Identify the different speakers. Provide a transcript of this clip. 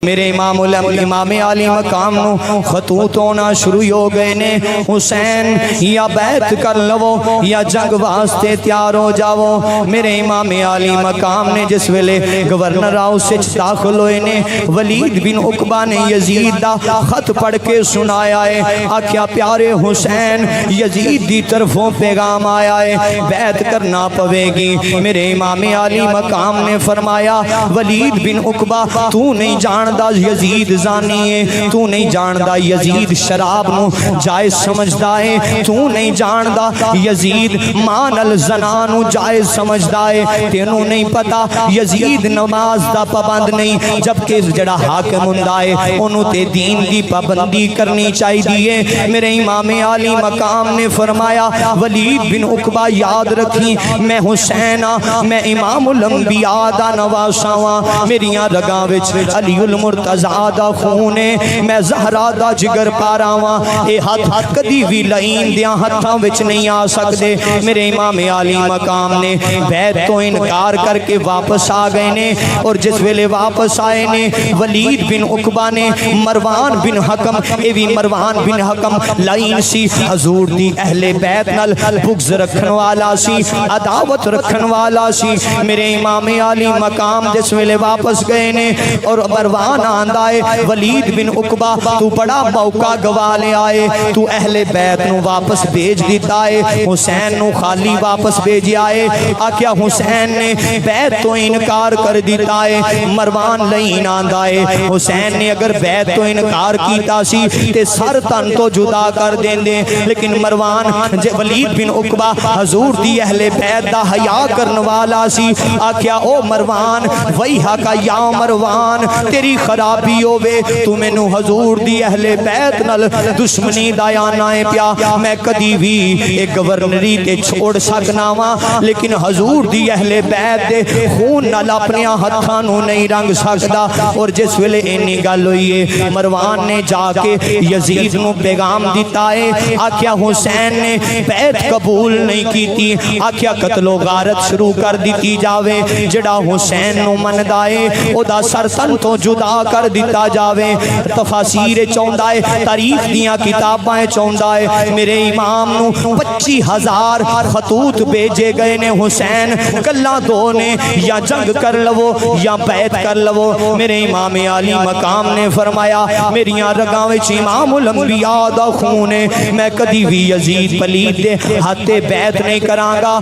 Speaker 1: میرے امام عالی مقام نو خطوط ہونا شروع ہو گئے نے، حسین یا بیعت کر لو یا جنگ واسطے تیار ہو جاؤ۔ میرے امام عالی مقام نے جس ویلے گورنر ہاؤس سے داخل ہوئے نے، ولید بن عقبہ نے یزید دا خط پڑھ کے سنایا ہے، آکھیا پیارے حسین یزید دی طرفوں پیغام آیا ہے، بیعت کرنا پوے گی۔ میرے امام عالی مقام نے فرمایا ولید بن عقبہ تو نہیں جان یزید زانی ہے، تو نہیں جاندا یزید شراب نو جائز سمجھدا ہے، تو نہیں جاندا یزید مان الزنا نو جائز سمجھدا ہے، تینوں نہیں پتا یزید نماز دا پابند نہیں، جبکہ جڑا حاکم ہوندا ہے اونوں تے دین دی پابندی کرنی چاہیے۔ میرے امام عالی مقام نے فرمایا ولید بن عقبہ یاد رکھی میں حسین ہاں، میں امام الانبیاء دا نواسا ہاں، میریاں رگاں وچ علی مرتضیٰ دا خون ہے، میں زہرا دا جگر پارا ہاں، اے ہاتھ کدی بھی لئین دیاں ہتھاں وچ نہیں آ سکدے۔ میرے امام عالی مقام نے بیعت تو انکار کر کے واپس آ گئے نے، اور جس ویلے واپس آئے نے ولید بن عقبہ نے مروان بن حکم، اے بھی مروان بن حکم لئین سی، حضور دی اہل بیعت نال بغض رکھن والا سی، عداوت رکھن والا سی۔ میرے امام عالی مقام جس ویلے واپس گئے نے اور مروان آندا ہے ولید بن عقبہ تو بڑا موقع گوا لے آئے، تو اہل بیت نو واپس بھیج دیتا ہے، حسین نو خالی واپس بھیج آئے، آکیا حسین نے بیت تو انکار کر دیتا ہے۔ مروان لئین آندا ہے حسین نے اگر بیت تو انکار کیتا سی تے سر تن تو جدا کر دین دے، لیکن مروان ولید بن عقبہ حضور دی اہل بیت دا حیا کرن والا سی، آکیا او مروان ویہا کا یا مروان تیری خرابی ہووے، تو میں نو حضور دی اہل بیت نال دشمنی دایانا ہے پیا، میں کدی بھی ایک گورنری تے چھوڑ سکنا وا، لیکن حضور دی اہل بیت دے خون نال اپنے ہتھاں نو نہیں رنگ سکدا۔ اور جس ویلے اینی گل ہوئی ہے مروان نے جا کے یزید نو پیغام دیتا ہے، آکھیا حسین نے بیعت قبول نہیں کیتی، آکھیا قتل و غارت شروع کر دیتی جاوے، جڑا حسین نو مندا ہے او دا سر تن تو جدا کر دیتا جاوے۔ تفاسیر چوندا ہے، تاریخ دیاں کتاباں چوندا ہے، میرے امام نو 25,000 خطوط بھیجے گئے نے، حسین کلا دو نے یا جنگ کر لو یا بیعت کر لو۔ میرے امام عالی مقام نے فرمایا میریاں رگاں وچ امام الانبیاء دا خون ہے، میں کدی بھی یزید پلید دے ہاتھے بیعت نہیں کراں گا۔